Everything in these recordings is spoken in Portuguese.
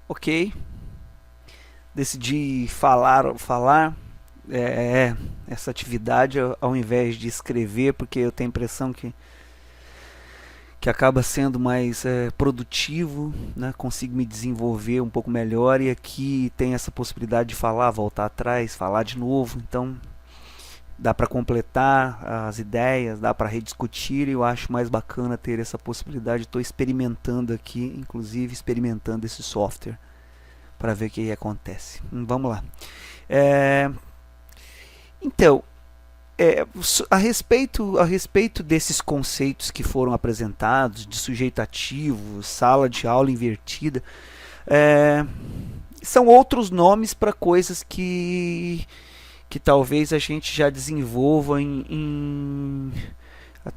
Ok, decidi falar essa atividade ao invés de escrever, porque eu tenho a impressão que acaba sendo mais produtivo, né? Consigo me desenvolver um pouco melhor e aqui tem essa possibilidade de falar, voltar atrás, falar de novo, então dá para completar as ideias, dá para rediscutir e eu acho mais bacana ter essa possibilidade. Estou experimentando aqui, inclusive experimentando esse software para ver o que acontece. Vamos lá. É, então, a respeito desses conceitos que foram apresentados, de sujeito ativo, sala de aula invertida, é, são outros nomes para coisas que talvez a gente já desenvolva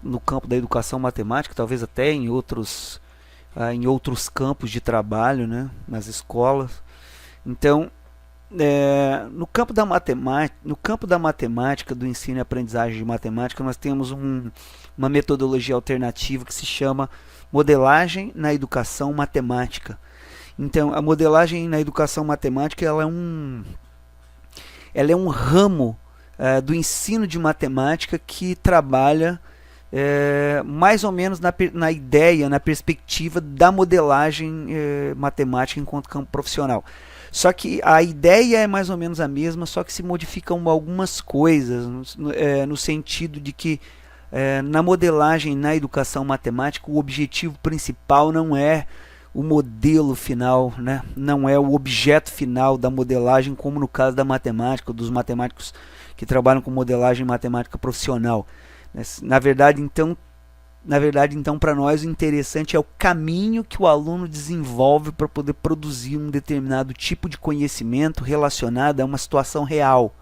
no campo da educação matemática, talvez até em outros campos de trabalho, né, nas escolas. Então, no campo da matemática, do ensino e aprendizagem de matemática, nós temos uma metodologia alternativa que se chama modelagem na educação matemática. Então, a modelagem na educação matemática ela é um ramo do ensino de matemática que trabalha mais ou menos na ideia, na perspectiva da modelagem matemática enquanto campo profissional. Só que a ideia é mais ou menos a mesma, só que se modificam algumas coisas, no sentido de que na modelagem na educação matemática o objetivo principal não é o modelo final, né? Não é o objeto final da modelagem, como no caso da matemática, dos matemáticos que trabalham com modelagem matemática profissional. Na verdade, então, para nós o interessante é o caminho que o aluno desenvolve para poder produzir um determinado tipo de conhecimento relacionado a uma situação real,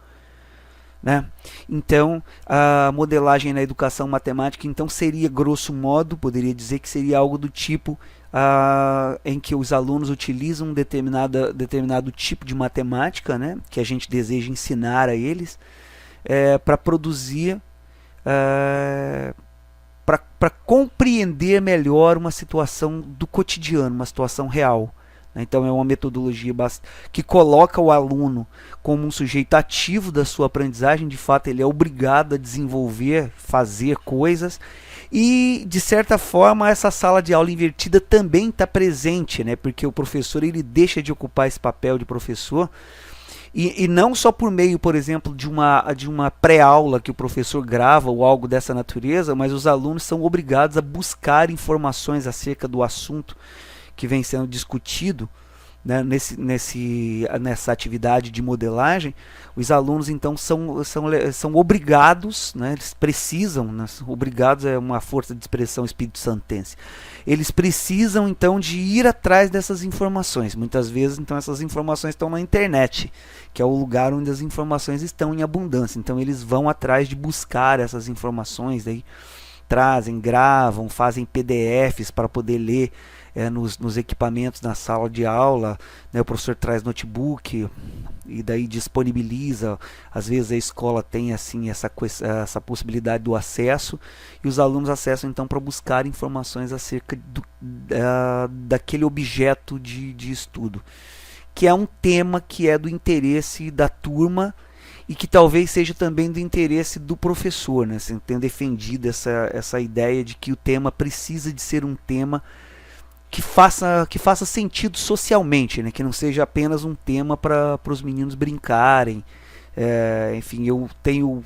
né? Então, a modelagem na educação matemática então seria, grosso modo, poderia dizer que seria algo do tipo em que os alunos utilizam um determinado tipo de matemática, né, que a gente deseja ensinar a eles, para produzir, para compreender melhor uma situação do cotidiano, uma situação real. Então é uma metodologia que coloca o aluno como um sujeito ativo da sua aprendizagem. De fato, ele é obrigado a desenvolver, fazer coisas. E, de certa forma, essa sala de aula invertida também está presente, né? Porque o professor ele deixa de ocupar esse papel de professor. E não só por meio, por exemplo, de uma pré-aula que o professor grava ou algo dessa natureza, mas os alunos são obrigados a buscar informações acerca do assunto que vem sendo discutido, né, nessa atividade de modelagem. Os alunos então são obrigados, né, eles precisam, né, obrigados é uma força de expressão espírito santense, eles precisam então de ir atrás dessas informações. Muitas vezes então essas informações estão na internet, que é o lugar onde as informações estão em abundância. Então eles vão atrás de buscar essas informações, daí trazem, gravam, fazem PDFs para poder ler nos equipamentos na sala de aula, né? O professor traz notebook e daí disponibiliza. Às vezes a escola tem assim essa possibilidade do acesso e os alunos acessam então para buscar informações acerca daquele objeto de estudo, que é um tema que é do interesse da turma e que talvez seja também do interesse do professor, né? Assim, tendo defendido essa ideia de que o tema precisa de ser um tema que faça sentido socialmente, né? Que não seja apenas um tema para os meninos brincarem. Enfim, eu tenho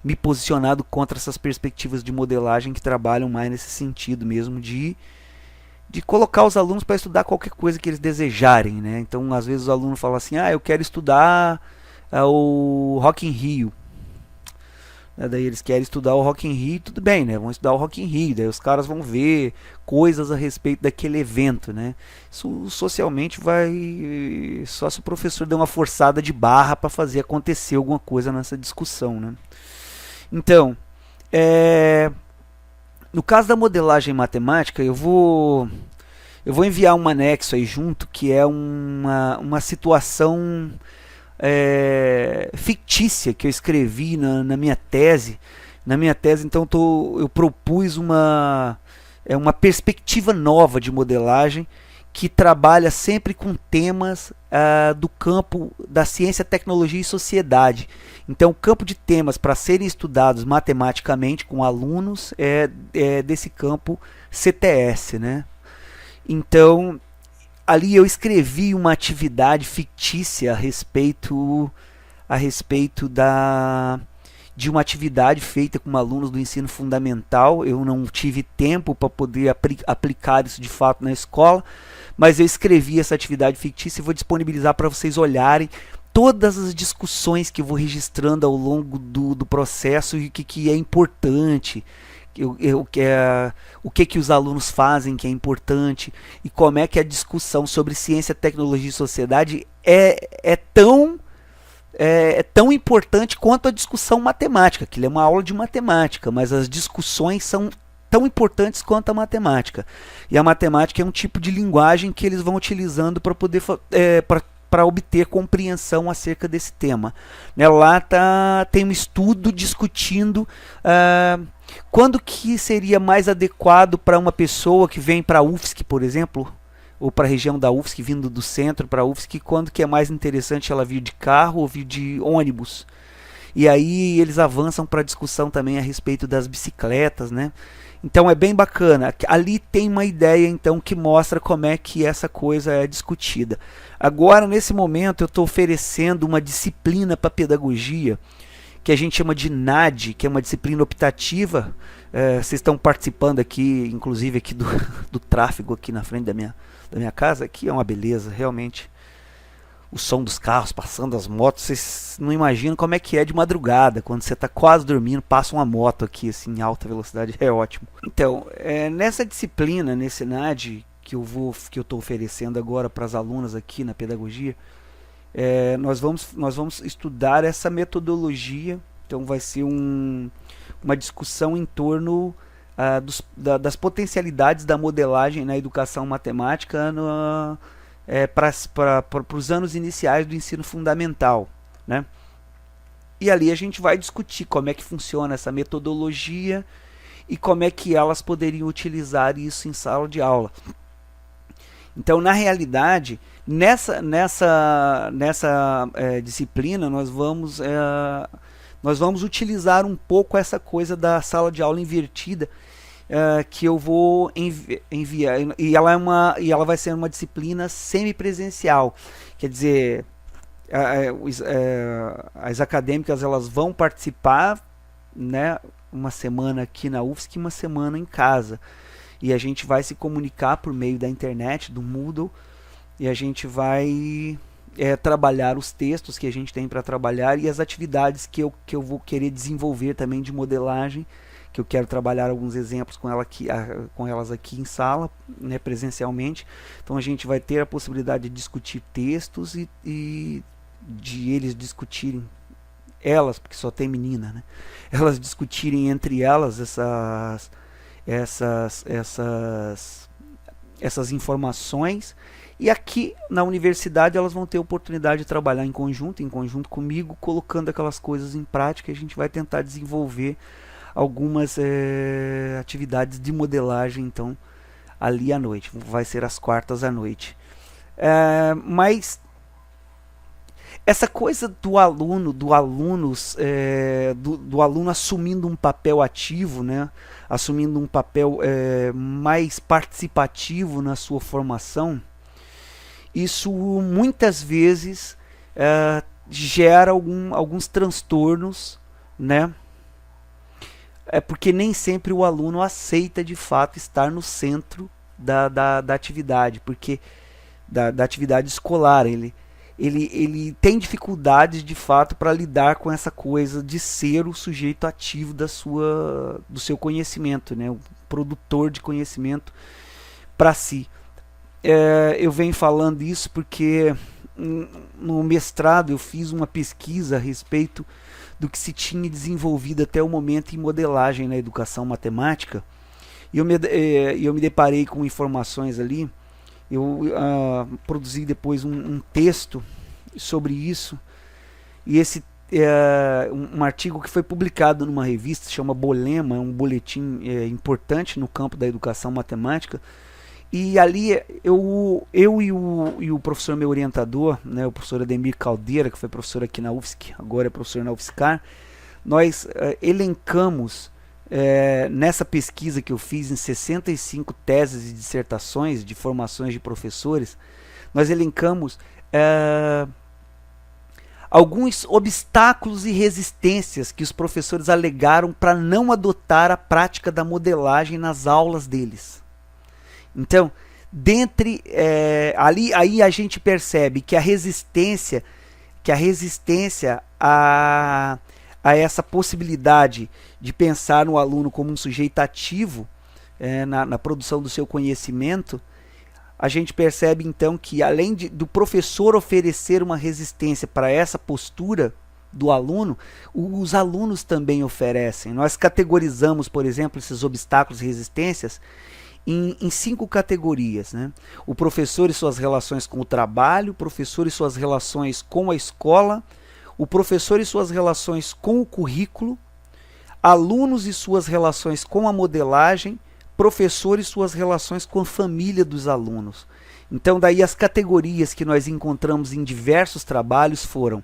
me posicionado contra essas perspectivas de modelagem que trabalham mais nesse sentido mesmo de colocar os alunos para estudar qualquer coisa que eles desejarem, né? Então, às vezes o aluno fala assim: eu quero estudar o Rock in Rio. Daí eles querem estudar o Rock in Rio, tudo bem, né? Vão estudar o Rock in Rio, daí os caras vão ver coisas a respeito daquele evento, né? Isso socialmente vai só se o professor der uma forçada de barra para fazer acontecer alguma coisa nessa discussão, né? Então, no caso da modelagem matemática, eu vou enviar um anexo aí junto, que é uma situação fictícia que eu escrevi na minha tese. Na minha tese, então, eu propus uma perspectiva nova de modelagem que trabalha sempre com temas do campo da ciência, tecnologia e sociedade. Então, o campo de temas para serem estudados matematicamente com alunos é desse campo CTS, né? Então, ali eu escrevi uma atividade fictícia a respeito de uma atividade feita com alunos do ensino fundamental. Eu não tive tempo para poder aplicar isso de fato na escola, mas eu escrevi essa atividade fictícia e vou disponibilizar para vocês olharem todas as discussões que eu vou registrando ao longo do processo e o que é importante, o que os alunos fazem que é importante, e como é que a discussão sobre ciência, tecnologia e sociedade é tão importante quanto a discussão matemática, que é uma aula de matemática, mas as discussões são tão importantes quanto a matemática. E a matemática é um tipo de linguagem que eles vão utilizando para poder para obter compreensão acerca desse tema. Lá tem um estudo discutindo quando que seria mais adequado para uma pessoa que vem para a UFSC, por exemplo, ou para a região da UFSC, vindo do centro para a UFSC, quando que é mais interessante ela vir de carro ou vir de ônibus. E aí eles avançam para a discussão também a respeito das bicicletas, né? Então é bem bacana. Ali tem uma ideia então que mostra como é que essa coisa é discutida. Agora, nesse momento, eu estou oferecendo uma disciplina para pedagogia que a gente chama de NAD, que é uma disciplina optativa. Vocês estão participando aqui, inclusive aqui do tráfego aqui na frente da minha casa. Aqui é uma beleza, realmente. O som dos carros passando, as motos, vocês não imaginam como é que é de madrugada, quando você está quase dormindo, passa uma moto aqui assim, em alta velocidade, é ótimo. Então, nessa disciplina, nesse NAD que eu estou oferecendo agora para as alunas aqui na pedagogia, nós vamos estudar essa metodologia. Então vai ser uma discussão em torno das potencialidades da modelagem na educação matemática para os anos iniciais do ensino fundamental, né? E ali a gente vai discutir como é que funciona essa metodologia e como é que elas poderiam utilizar isso em sala de aula. Então, na realidade, nessa disciplina nós vamos utilizar um pouco essa coisa da sala de aula invertida, que eu vou enviar, e ela vai ser uma disciplina semipresencial. Quer dizer, as acadêmicas elas vão participar, né, uma semana aqui na UFSC e uma semana em casa. E a gente vai se comunicar por meio da internet, do Moodle, e a gente vai trabalhar os textos que a gente tem para trabalhar e as atividades que eu vou querer desenvolver também de modelagem, que eu quero trabalhar alguns exemplos com elas aqui em sala, né, presencialmente. Então a gente vai ter a possibilidade de discutir textos e de eles discutirem, elas, porque só tem menina, né, elas discutirem entre elas essas informações. E aqui na universidade elas vão ter a oportunidade de trabalhar em conjunto comigo, colocando aquelas coisas em prática. A gente vai tentar desenvolver algumas atividades de modelagem, então, ali à noite. Vai ser às quartas à noite. Mas essa coisa do aluno assumindo um papel ativo, né, assumindo um papel mais participativo na sua formação, isso muitas vezes gera alguns transtornos, né? Porque nem sempre o aluno aceita de fato estar no centro da atividade, porque da atividade escolar. Ele tem dificuldades de fato para lidar com essa coisa de ser o sujeito ativo do seu conhecimento, né? O produtor de conhecimento para si. Eu venho falando isso porque no mestrado eu fiz uma pesquisa a respeito do que se tinha desenvolvido até o momento em modelagem na educação matemática, e eu me deparei com informações ali. Eu produzi depois um texto sobre isso, e esse um artigo que foi publicado numa revista, chama Bolema, é um boletim importante no campo da educação matemática. E ali eu e o professor meu orientador, né, o professor Ademir Caldeira, que foi professor aqui na UFSC, agora é professor na UFSCar, nós elencamos nessa pesquisa que eu fiz em 65 teses e dissertações de formações de professores, nós elencamos alguns obstáculos e resistências que os professores alegaram para não adotar a prática da modelagem nas aulas deles. Então, aí a gente percebe que a resistência a essa possibilidade de pensar no aluno como um sujeito ativo na produção do seu conhecimento, a gente percebe então que além do professor oferecer uma resistência para essa postura do aluno, os alunos também oferecem. Nós categorizamos, por exemplo, esses obstáculos e resistências em 5 categorias, né? O professor e suas relações com o trabalho, o professor e suas relações com a escola, o professor e suas relações com o currículo, alunos e suas relações com a modelagem, professor e suas relações com a família dos alunos. Então daí as categorias que nós encontramos em diversos trabalhos foram: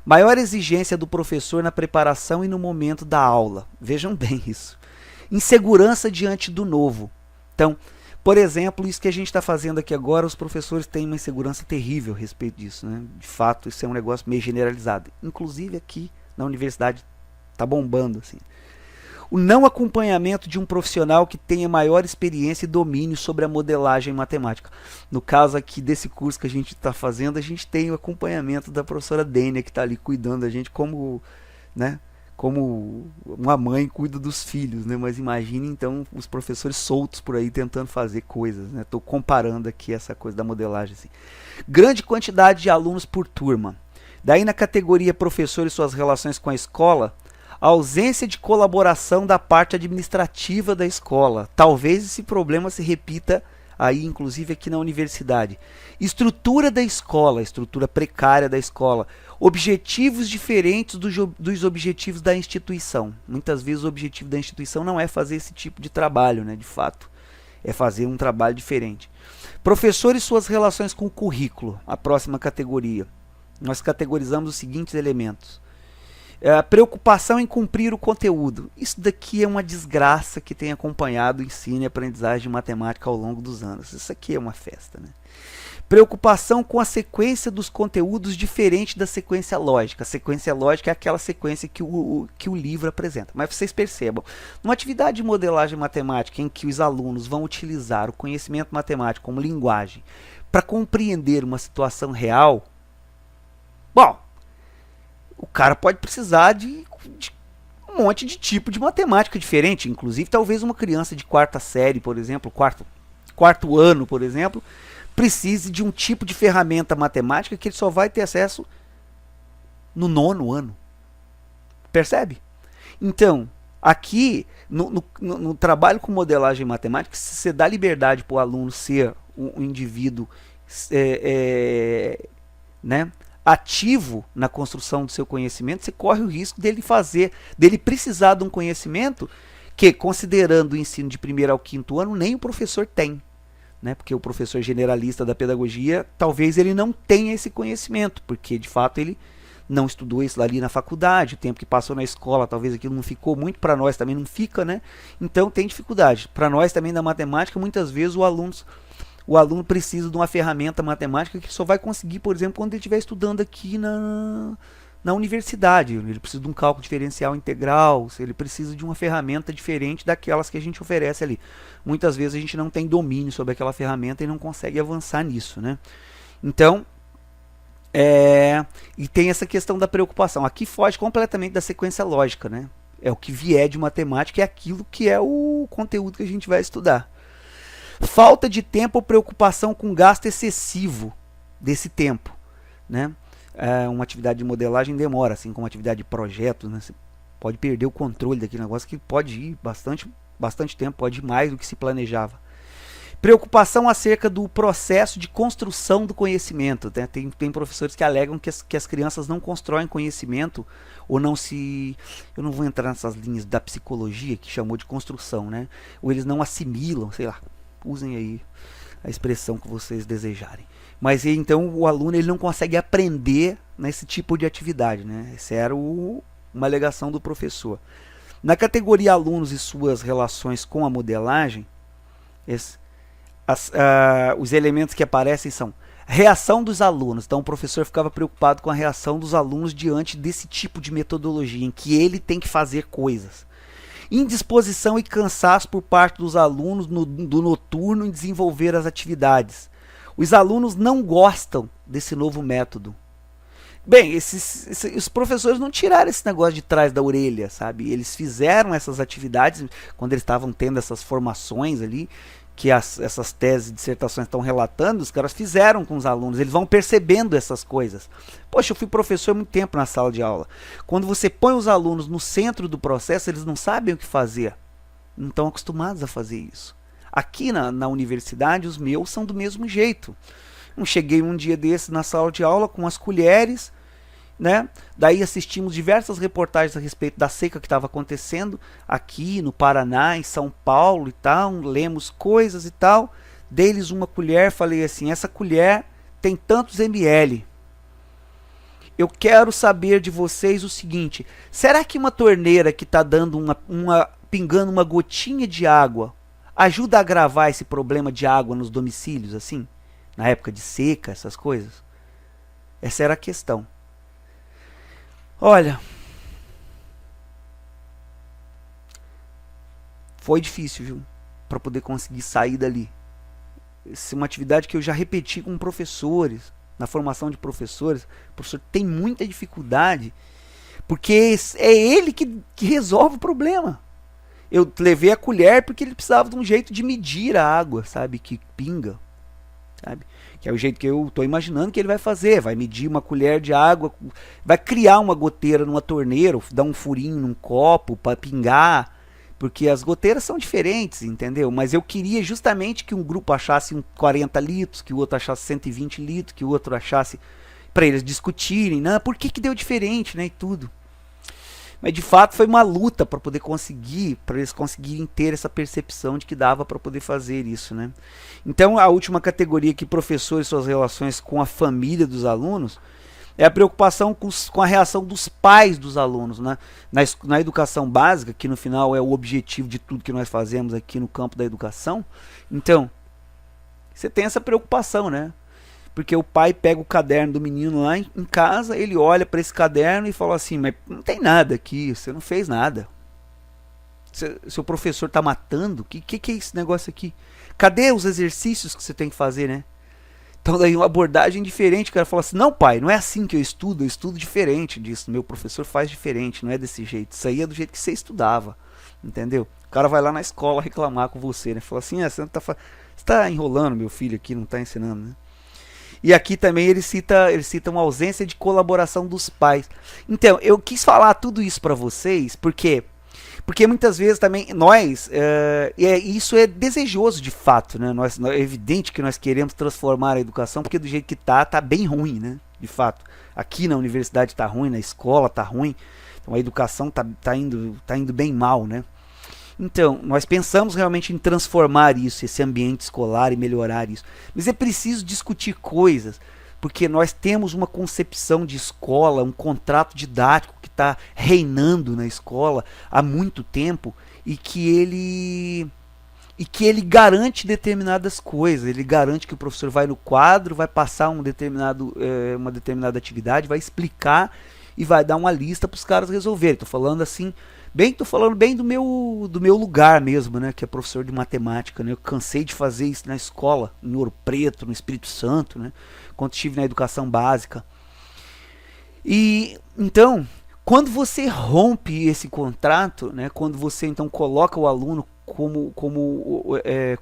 maior exigência do professor na preparação e no momento da aula. Vejam bem isso. Insegurança diante do novo. Então, por exemplo, isso que a gente está fazendo aqui agora, os professores têm uma insegurança terrível a respeito disso, né? De fato, isso é um negócio meio generalizado. Inclusive aqui na universidade está bombando, assim. O não acompanhamento de um profissional que tenha maior experiência e domínio sobre a modelagem matemática. No caso aqui desse curso que a gente está fazendo, a gente tem o acompanhamento da professora Dênia, que está ali cuidando da gente como, né, como uma mãe cuida dos filhos, né? Mas imagine então os professores soltos por aí tentando fazer coisas, né? Estou comparando aqui essa coisa da modelagem, assim. Grande quantidade de alunos por turma. Daí na categoria professor e suas relações com a escola, a ausência de colaboração da parte administrativa da escola. Talvez esse problema se repita aí, inclusive aqui na universidade. Estrutura da escola, estrutura precária da escola. Objetivos diferentes dos objetivos da instituição. Muitas vezes o objetivo da instituição não é fazer esse tipo de trabalho, né, de fato. É fazer um trabalho diferente. Professor e suas relações com o currículo, a próxima categoria. Nós categorizamos os seguintes elementos. Preocupação em cumprir o conteúdo. Isso daqui é uma desgraça que tem acompanhado o ensino e aprendizagem de matemática ao longo dos anos. Isso aqui é uma festa, né? Preocupação com a sequência dos conteúdos diferente da sequência lógica. A sequência lógica é aquela sequência que o livro apresenta. Mas vocês percebam, numa atividade de modelagem matemática em que os alunos vão utilizar o conhecimento matemático como linguagem para compreender uma situação real, bom, o cara pode precisar de um monte de tipo de matemática diferente. Inclusive, talvez uma criança de quarta série, por exemplo, quarto ano, por exemplo, precise de um tipo de ferramenta matemática que ele só vai ter acesso no 9º ano. Percebe? Então, aqui, no trabalho com modelagem matemática, se você dá liberdade para o aluno ser um indivíduo né, ativo na construção do seu conhecimento, você corre o risco dele precisar de um conhecimento que, considerando o ensino de 1º ao 5º ano, nem o professor tem, né? Porque o professor generalista da pedagogia, talvez ele não tenha esse conhecimento, porque de fato ele não estudou isso ali na faculdade, o tempo que passou na escola, talvez aquilo não ficou muito, para nós também não fica, né? Então tem dificuldade. Para nós também da matemática, muitas vezes o aluno precisa de uma ferramenta matemática que só vai conseguir, por exemplo, quando ele estiver estudando aqui na universidade. Ele precisa de um cálculo diferencial integral, ele precisa de uma ferramenta diferente daquelas que a gente oferece ali. Muitas vezes a gente não tem domínio sobre aquela ferramenta e não consegue avançar nisso, né? Então, e tem essa questão da preocupação. Aqui foge completamente da sequência lógica, né? É o que vier de matemática, é aquilo que é o conteúdo que a gente vai estudar. Falta de tempo ou preocupação com gasto excessivo desse tempo, né? Uma atividade de modelagem demora, assim como uma atividade de projeto, né? Você pode perder o controle daquele negócio que pode ir bastante tempo, pode ir mais do que se planejava. Preocupação acerca do processo de construção do conhecimento, né? Tem professores que alegam que as crianças não constroem conhecimento ou não se... Eu não vou entrar nessas linhas da psicologia que chamou de construção, né? Ou eles não assimilam, sei lá. usem aí a expressão que vocês desejarem. Mas então o aluno ele não consegue aprender nesse tipo de atividade, né? Essa era uma alegação do professor. Na categoria alunos e suas relações com a modelagem, os elementos que aparecem são reação dos alunos. Então o professor ficava preocupado com a reação dos alunos diante desse tipo de metodologia, em que ele tem que fazer coisas. Indisposição e cansaço por parte dos alunos do noturno em desenvolver as atividades. Os alunos não gostam desse novo método. Bem, os professores não tiraram esse negócio de trás da orelha, sabe? Eles fizeram essas atividades quando eles estavam tendo essas formações ali, que essas teses e dissertações estão relatando, os caras fizeram com os alunos, eles vão percebendo essas coisas. Poxa, eu fui professor há muito tempo na sala de aula. Quando você põe os alunos no centro do processo, eles não sabem o que fazer. Não estão acostumados a fazer isso. Aqui na universidade, os meus são do mesmo jeito. Eu cheguei um dia desse na sala de aula com as colheres, né? Daí assistimos diversas reportagens a respeito da seca que estava acontecendo aqui no Paraná, em São Paulo e tal. Lemos coisas e tal. Dei-lhes uma colher, falei assim: essa colher tem tantos ml. Eu quero saber de vocês o seguinte: será que uma torneira que está dando pingando uma gotinha de água ajuda a agravar esse problema de água nos domicílios, assim? Na época de seca, essas coisas? Essa era a questão. Olha, foi difícil, viu? Para poder conseguir sair dali. Essa é uma atividade que eu já repeti com professores, na formação de professores. O professor tem muita dificuldade, porque é ele que resolve o problema. Eu levei a colher porque ele precisava de um jeito de medir a água, sabe? Que pinga. Sabe? Que é o jeito que eu estou imaginando que ele vai fazer. Vai medir uma colher de água, vai criar uma goteira numa torneira, dar um furinho num copo para pingar, porque as goteiras são diferentes, entendeu? Mas eu queria justamente que um grupo achasse 40 litros, que o outro achasse 120 litros, que o outro achasse, para eles discutirem, né? Por que deu diferente, né? E tudo. Mas de fato foi uma luta para poder conseguir, para eles conseguirem ter essa percepção de que dava para poder fazer isso, né? Então a última categoria aqui, professores e suas relações com a família dos alunos, é a preocupação com a reação dos pais dos alunos, né? Na educação básica, que no final é o objetivo de tudo que nós fazemos aqui no campo da educação. Então, você tem essa preocupação, né? Porque o pai pega o caderno do menino lá em casa, ele olha para esse caderno e fala assim: mas não tem nada aqui, você não fez nada. Seu professor está matando? Que é esse negócio aqui? Cadê os exercícios que você tem que fazer, né? Então daí uma abordagem diferente, o cara fala assim: não, pai, não é assim que eu estudo diferente disso, meu professor faz diferente, não é desse jeito, isso aí é do jeito que você estudava, entendeu? O cara vai lá na escola reclamar com você, né? Fala assim: você tá enrolando meu filho aqui, não está ensinando, né? E aqui também ele cita uma ausência de colaboração dos pais. Então, eu quis falar tudo isso para vocês, porque muitas vezes também isso é desejoso de fato, né? É evidente que nós queremos transformar a educação, porque do jeito que tá bem ruim, né? De fato. Aqui na universidade tá ruim, na escola tá ruim, então a educação tá indo bem mal, né? Então, nós pensamos realmente em transformar isso, esse ambiente escolar, e melhorar isso. Mas é preciso discutir coisas, porque nós temos uma concepção de escola, um contrato didático que está reinando na escola há muito tempo, e que ele garante determinadas coisas. Ele garante que o professor vai no quadro, vai passar uma determinada atividade, vai explicar e vai dar uma lista para os caras resolverem. Estou falando assim... Tô falando bem do meu lugar mesmo, né? Que é professor de matemática, né? Eu cansei de fazer isso na escola, em Ouro Preto, no Espírito Santo, né? Quando estive na educação básica. E então, quando você rompe esse contrato, né? Quando você então coloca o aluno como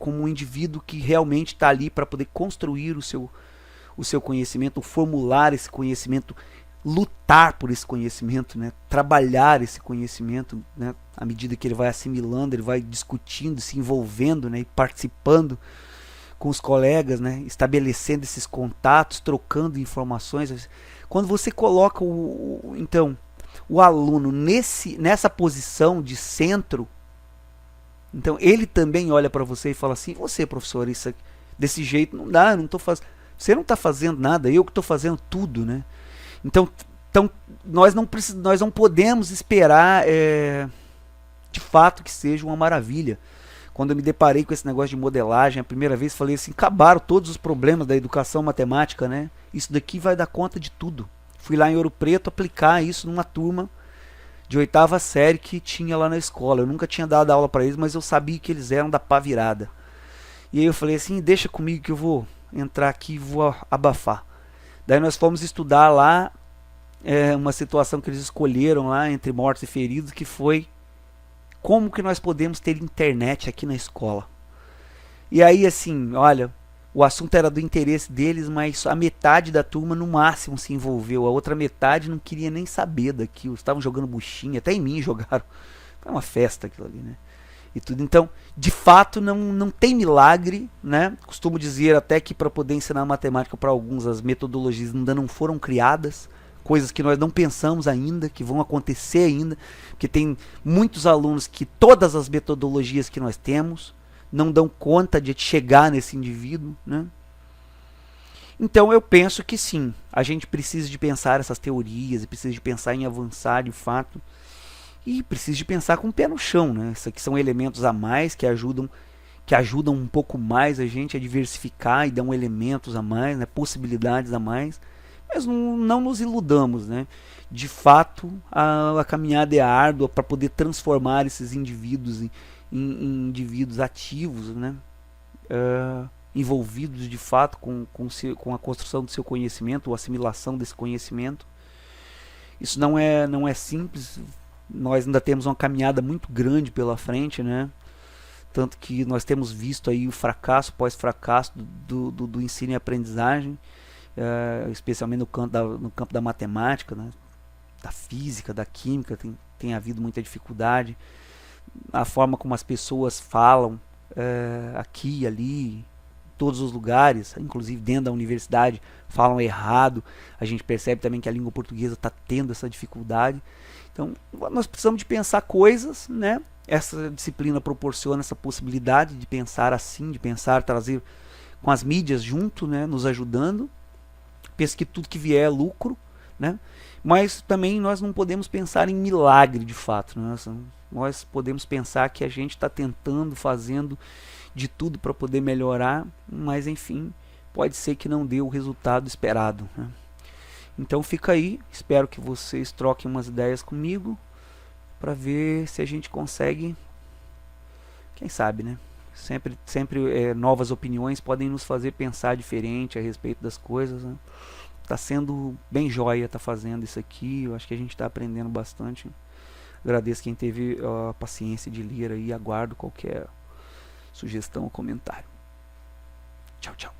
um indivíduo que realmente está ali para poder construir o seu conhecimento, formular esse conhecimento, lutar por esse conhecimento, né? Trabalhar esse conhecimento, né? À medida que ele vai assimilando, ele vai discutindo, se envolvendo, né? E participando com os colegas, né? Estabelecendo esses contatos, trocando informações. Quando você coloca o aluno nessa posição de centro, Então ele também olha para você e fala assim: você, professor, isso aqui, desse jeito não dá, eu não tô fazendo, você não está fazendo nada, eu que estou fazendo tudo, né? Então nós não podemos esperar de fato que seja uma maravilha. Quando eu me deparei com esse negócio de modelagem, a primeira vez falei assim: acabaram todos os problemas da educação matemática, né? Isso daqui vai dar conta de tudo. Fui lá em Ouro Preto aplicar isso numa turma de 8ª série que tinha lá na escola. Eu nunca tinha dado aula para eles, mas eu sabia que eles eram da pá virada. E aí eu falei assim: deixa comigo que eu vou entrar aqui e vou abafar. Daí nós fomos estudar lá uma situação que eles escolheram lá entre mortos e feridos, que foi como que nós podemos ter internet aqui na escola. E aí assim, olha, o assunto era do interesse deles, mas a metade da turma no máximo se envolveu, a outra metade não queria nem saber daquilo, estavam jogando buchinha, até em mim jogaram. Foi uma festa aquilo ali, né? E tudo. Então, de fato, não tem milagre, né? Costumo dizer até que para poder ensinar matemática para alguns, as metodologias ainda não foram criadas, coisas que nós não pensamos ainda, que vão acontecer ainda, porque tem muitos alunos que todas as metodologias que nós temos não dão conta de chegar nesse indivíduo, né? Então eu penso que sim, a gente precisa de pensar essas teorias, precisa de pensar em avançar de fato, e precisa de pensar com o pé no chão, né? Isso aqui são elementos a mais que ajudam um pouco mais a gente a diversificar e dão elementos a mais, né? Possibilidades a mais. Mas não nos iludamos, né? De fato, a caminhada é árdua para poder transformar esses indivíduos em indivíduos ativos, né? Envolvidos de fato com a construção do seu conhecimento, ou assimilação desse conhecimento. Isso não é simples. Nós ainda temos uma caminhada muito grande pela frente, né? Tanto que nós temos visto aí o fracasso pós-fracasso do ensino e aprendizagem, especialmente no campo da matemática, né? Da física, da química, tem havido muita dificuldade. A forma como as pessoas falam aqui e ali, todos os lugares, inclusive dentro da universidade, falam errado. A gente percebe também que a língua portuguesa está tendo essa dificuldade. Então, nós precisamos de pensar coisas, né? Essa disciplina proporciona essa possibilidade de pensar assim, de pensar, trazer com as mídias junto, né? Nos ajudando. Penso que tudo que vier é lucro, né? Mas também nós não podemos pensar em milagre de fato, né? Nós podemos pensar que a gente está tentando, fazendo de tudo para poder melhorar, mas enfim, pode ser que não dê o resultado esperado, né? Então fica aí, espero que vocês troquem umas ideias comigo para ver se a gente consegue, quem sabe, né? Sempre novas opiniões podem nos fazer pensar diferente a respeito das coisas, né? Tá sendo bem joia, tá fazendo isso aqui, eu acho que a gente está aprendendo bastante. Agradeço quem teve a paciência de ler aí, aguardo qualquer sugestão ou comentário. Tchau, tchau.